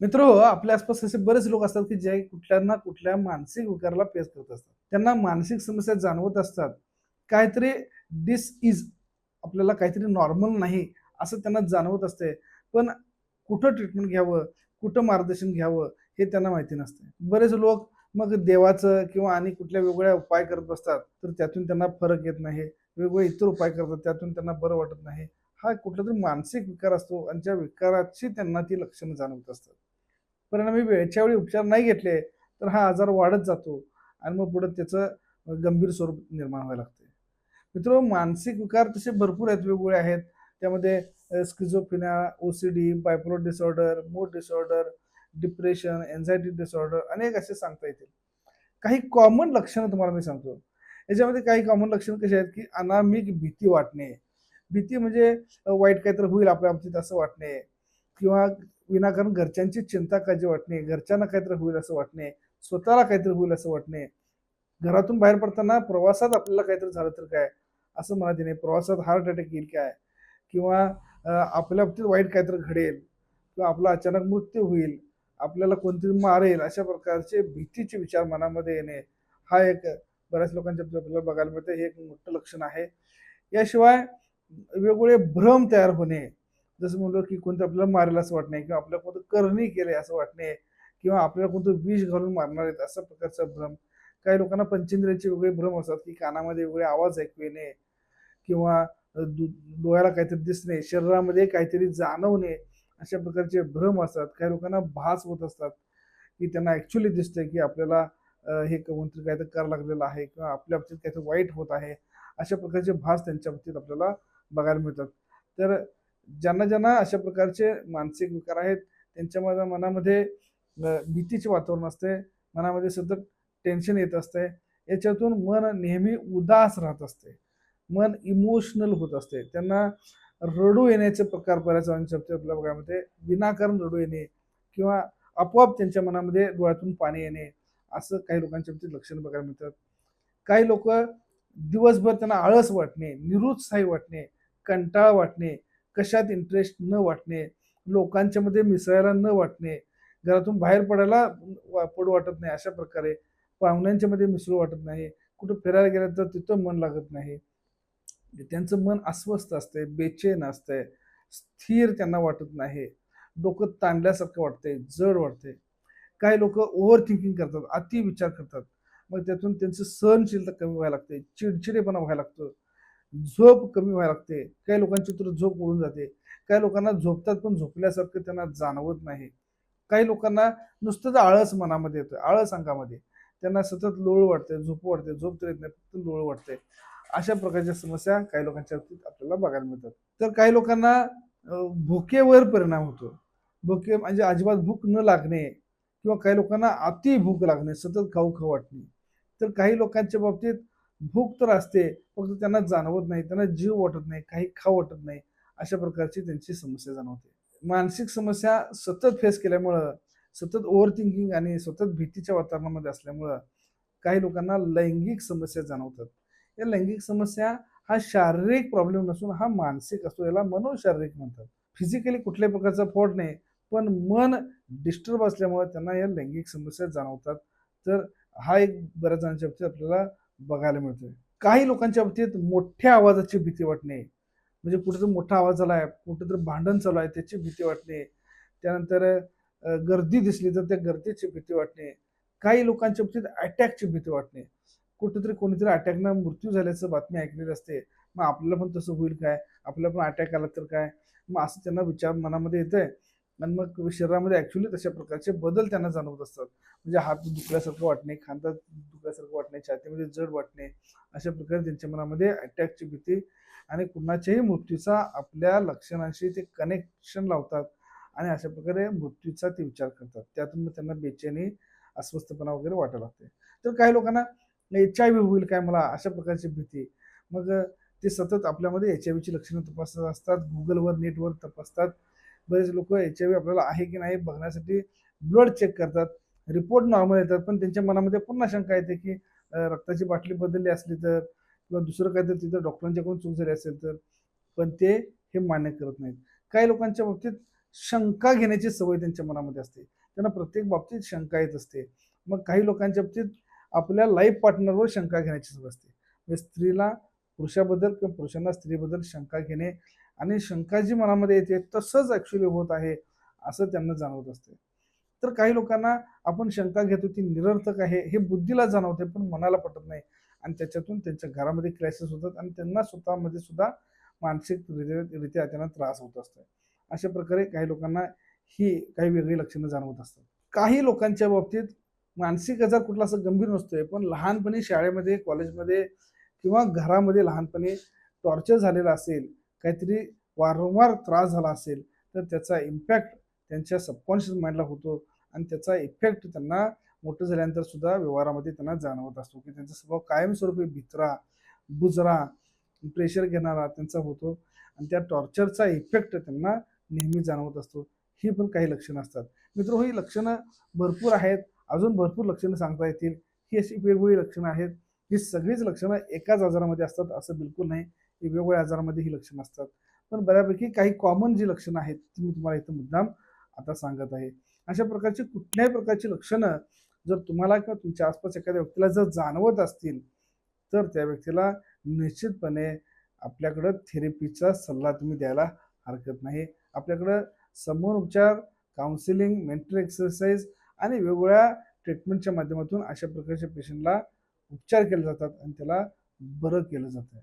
मित्र हो, आपल्या आसपास असे बरेच लोक असतात की जे कुठल्या ना कुठल्या मानसिक विकाराला फेस करत असतात. त्यांना मानसिक समस्या जाणवत असतात. काहीतरी इज आपल्याला काहीतरी नॉर्मल नाही असं त्यांना जाणवत असते. पण कुठं ट्रीटमेंट घ्यावं, कुठं मार्गदर्शन घ्यावं हे त्यांना माहिती नसते. बरेच लोक मग देवाचं किंवा आणि कुठल्या वेगवेगळ्या उपाय करत बसतात, तर त्यातून त्यांना फरक येत नाही. वेगवेगळे इतर उपाय करतात, त्यातून त्यांना बरं वाटत नाही. हा कुठलातरी मानसिक विकार असतो आणि त्या विकाराची त्यांना ती लक्षणं जाणवत असतात. परिणामी वेळच्या वेळी उपचार नाही घेतले तर हा आजार वाढत जातो आणि मग पुढे त्याचं गंभीर स्वरूप निर्माण व्हायला लागते. मित्र मानसिक विकार तसे भरपूर आहेत, वेगवेगळे आहेत. त्यामध्ये schizophrenia, OCD, bipolar disorder, mood disorder, depression, anxiety disorder अनेक असे सांगता येतील. काही कॉमन लक्षणं तुम्हाला मी सांगतो. याच्यामध्ये काही कॉमन लक्षणं कशी आहेत, की अनामिक भीती वाटणे. भीती म्हणजे वाईट काहीतरी होईल आपल्या बाबतीत असं वाटणे किंवा विनाकारण घरच्यांची चिंता काळजी वाटणे, घरच्यांना काहीतरी होईल असं वाटणे, स्वतःला काहीतरी होईल असं वाटणे, घरातून बाहेर पडताना प्रवासात आपल्याला काहीतरी झालं तर काय असं मनात येणे, प्रवासात हार्ट अटॅक येईल काय किंवा आपल्या बाबतीत वाईट काहीतरी घडेल किंवा आपला अचानक मृत्यू होईल, आपल्याला कोणतरी मारेल, अशा प्रकारचे भीतीचे विचार मनामध्ये येणे हा एक बऱ्याच लोकांच्या बाबतीत आपल्याला बघायला मिळतं. हे एक मोठं लक्षण आहे. याशिवाय वेगवेगळे भ्रम तयार होणे, जसं म्हणलं की कोणतं आपल्याला मारेल असं वाटणे किंवा आपल्याला कोणतं करणी केले असं वाटणे किंवा आपल्याला कोणतं विष घालून मारणार आहेत अशा प्रकारचा भ्रम. काही लोकांना पंचेंद्रियाचे वेगळे भ्रम असतात, की कानामध्ये वेगळे आवाज ऐकू येणे किंवा डोळ्याला काहीतरी दिसणे, शरीरामध्ये काहीतरी जाणवणे, अशा प्रकारचे भ्रम असतात. काही लोकांना भास होत असतात, की त्यांना ॲक्चुअली दिसतंय, की आपल्याला हे कोणतरी काहीतरी करावं लागलेलं आहे किंवा आपल्या बाबतीत काहीतरी वाईट होत आहे. अशा प्रकारचे भास त्यांच्या बाबतीत आपल्याला बघायला मिळतात. तर ज्यांना अशा प्रकारचे मानसिक विकार आहेत, त्यांच्या मनामध्ये भीतीचे वातावरण असते, मनामध्ये सतत टेन्शन येत असते. याच्यातून मन नेहमी उदास राहत असते. मन इमोशनल होत असते. त्यांना रडू येण्याचे प्रकार बऱ्याच जणांच्या बाबतीत आपल्याला बघायला मिळते. विनाकारण रडू येणे किंवा आपोआप त्यांच्या मनामध्ये डोळ्यातून पाणी येणे, असं काही लोकांच्या बाबतीत लक्षणं बघायला मिळतात. काही लोकं दिवसभर त्यांना आळस वाटणे, निरुत्साही वाटणे, कंटाळा वाटणे, कशात इंटरेस्ट न वाटणे, लोकांच्यामध्ये मिसळायला न वाटणे, घरातून बाहेर पडायला पडू वाटत नाही, अशा प्रकारे पाहुण्यांच्या मध्ये मिसळू वाटत नाही, कुठं फिरायला गेलं तर तिथं मन लागत नाही. त्यांचं मन अस्वस्थ असतंय, बेचैन असतंय, स्थिर त्यांना वाटत नाही, डोकं ताणल्यासारखं वाटतंय, जड वाटतंय. काही लोक ओव्हर थिंकिंग करतात, अति विचार करतात. मग त्यातून त्यांची सहनशीलता कमी व्हायला लागते, चिडचिडेपणा व्हायला लागतो, झोप कमी व्हायला लागते. काही लोकांची तर झोप उडून जाते. काही लोकांना झोपतात पण झोपल्यासारखं त्यांना जाणवत नाही. काही लोकांना नुसतंच आळस मनामध्ये येतोय, आळस अंगामध्ये. त्यांना सतत लोळ वाटते, झोप वाटते, झोप तर येत नाही, फक्त लोळ वाटते. अशा प्रकारच्या समस्या काही लोकांच्या बाबतीत आपल्याला बघायला मिळतात. तर काही लोकांना भुकेवर परिणाम होतो. भुके म्हणजे अजिबात भूक न लागणे किंवा काही लोकांना अति भूक लागणे, सतत खाऊ खाऊ वाटणे. तर काही लोकांच्या बाबतीत भूक तर असते, फक्त त्यांना जाणवत नाही, त्यांना जीव वाटत नाही, काही खाऊ वाटत नाही. अशा प्रकारची त्यांची समस्या जाणवते. मानसिक समस्या सतत फेस केल्यामुळं, सतत ओव्हर थिंकिंग आणि सतत भीतीच्या वातावरणामध्ये असल्यामुळं काही लोकांना लैंगिक समस्या जाणवतात. या लैंगिक समस्या हा शारीरिक प्रॉब्लेम नसून हा मानसिक असतो. याला मनोशारीरिक म्हणतात. फिजिकली कुठल्याही प्रकारचा फॉल्ट नाही, पण मन डिस्टर्ब असल्यामुळे त्यांना या लैंगिक समस्या जाणवतात. तर हा एक बऱ्याच जणांच्या बाबतीत आपल्याला बघायला मिळतोय. काही लोकांच्या बाबतीत मोठ्या आवाजाची भीती वाटणे, म्हणजे कुठेतरी मोठा आवाज झाला आहे, कुठेतरी भांडण चालू आहे त्याची भीती वाटणे, त्यानंतर गर्दी दिसली तर त्या गर्दीची भीती वाटणे, काही लोकांच्या बाबतीत अटॅकची भीती वाटणे, कुठेतरी कोणीतरी अटॅकनं मृत्यू झाल्याचं बातमी ऐकलेली असते. मग आपल्याला पण तसं होईल काय, आपल्याला पण अटॅक आला तर काय, मग असं त्यांना विचार मनामध्ये येतंय आणि मग शरीरामध्ये ऍक्च्युली तशा प्रकारचे बदल त्यांना जाणवत असतात. म्हणजे हात दुखल्यासारखं वाटणे, खांदा दुखल्यासारखं वाटणे, छातीमध्ये जड वाटणे, अशा प्रकारे त्यांच्या मनामध्ये अटॅकची भीती आणि कुणाच्याही मृत्यूचा आपल्या लक्षणांशी ते कनेक्शन लावतात आणि अशा प्रकारे मृत्यूचा ते विचार करतात. त्यातून मग त्यांना बेचैनी, अस्वस्थपणा वगैरे वाटायला लागते. तर काही लोकांना HIV होईल काय मला, अशा प्रकारची भीती. मग ते सतत आपल्यामध्ये HIV ची लक्षणं तपासत असतात. Googleवर, नेटवर तपासतात. बरेच लोक HIV आपल्याला आहे की नाही बघण्यासाठी ब्लड चेक करतात. रिपोर्ट नॉर्मल येतात, पण त्यांच्या मनामध्ये पुन्हा शंका येते, की रक्ताची बाटली बदलली असली तर किंवा दुसरं काहीतरी तिथं डॉक्टरांच्याकडून चूक झाली असेल तर. पण ते हे मान्य करत नाहीत. काही लोकांच्या बाबतीत शंका घेण्याची सवय त्यांच्या मनामध्ये असते. त्यांना प्रत्येक बाबतीत शंका येत असते. मग काही लोकांच्या बाबतीत आपल्या लाईफ पार्टनरवर शंका घेण्याची सवय असते. म्हणजे स्त्रीला पुरुषाबद्दल किंवा पुरुषांना स्त्रीबद्दल शंका घेणे आणि शंका जी मनामध्ये येते तसंच ऍक्च्युली होत आहे असं त्यांना जाणवत असते. तर काही लोकांना आपण शंका घेतो ती निरर्थक आहे हे बुद्धीला जाणवते पण मनाला पटत नाही आणि त्याच्यातून त्यांच्या घरामध्ये क्रायसिस होतात आणि त्यांना स्वतःमध्ये सुद्धा मानसिकरित्या त्यांना त्रास होत असतो. अशा प्रकारे काही लोकांना ही काही वेगळी लक्षणं जाणवत असतात. काही लोकांच्या बाबतीत मानसिक आजार कुठला असं गंभीर नसतोय पण लहानपणी शाळेमध्ये कॉलेजमध्ये किंवा घरामध्ये लहानपणी टॉर्चर झालेला असेल, काहीतरी वारंवार त्रास झाला असेल तर त्याचा इम्पॅक्ट त्यांच्या सबकॉन्शियस माइंडला होतो आणि त्याचा इफेक्ट त्यांना मोठं झाल्यानंतर सुद्धा व्यवहारामध्ये त्यांना जाणवत असतो की त्यांचा स्वभाव कायमस्वरूपी भित्रा, बुजरा, प्रेशर घेणारा त्यांचा होतो आणि त्या टॉर्चरचा इफेक्ट त्यांना नेहमी जाणवत असतो. ही पण काही लक्षणं असतात. मित्र ही लक्षणं भरपूर आहेत. अजून भरपूर लक्षणं सांगता येतील. ही अशी वेगवेगळी लक्षणं आहेत. ही सगळीच लक्षणं एकाच आजारामध्ये असतात असं बिलकुल नाही. ही वेगवेगळ्या आजारामध्ये ही लक्षणं असतात. पण बऱ्यापैकी काही कॉमन जी लक्षणं आहेत ती मी तुम्हाला इथं मुद्दाम आता सांगत आहे. अशा प्रकारची कुठल्याही प्रकारची लक्षणं जर तुम्हाला किंवा तुमच्या आसपास एखाद्या व्यक्तीला जर जाणवत असतील तर त्या व्यक्तीला निश्चितपणे आपल्याकडं थेरपीचा सल्ला तुम्ही द्यायला हरकत नाही. आपल्याकडं समूह उपचार, काउन्सिलिंग, मेंटल एक्सरसाइज आणि वेगवेगळ्या ट्रीटमेंटच्या माध्यमातून अशा प्रकारच्या पेशंटला उपचार केले जातात आणि त्याला बरं केलं जातं.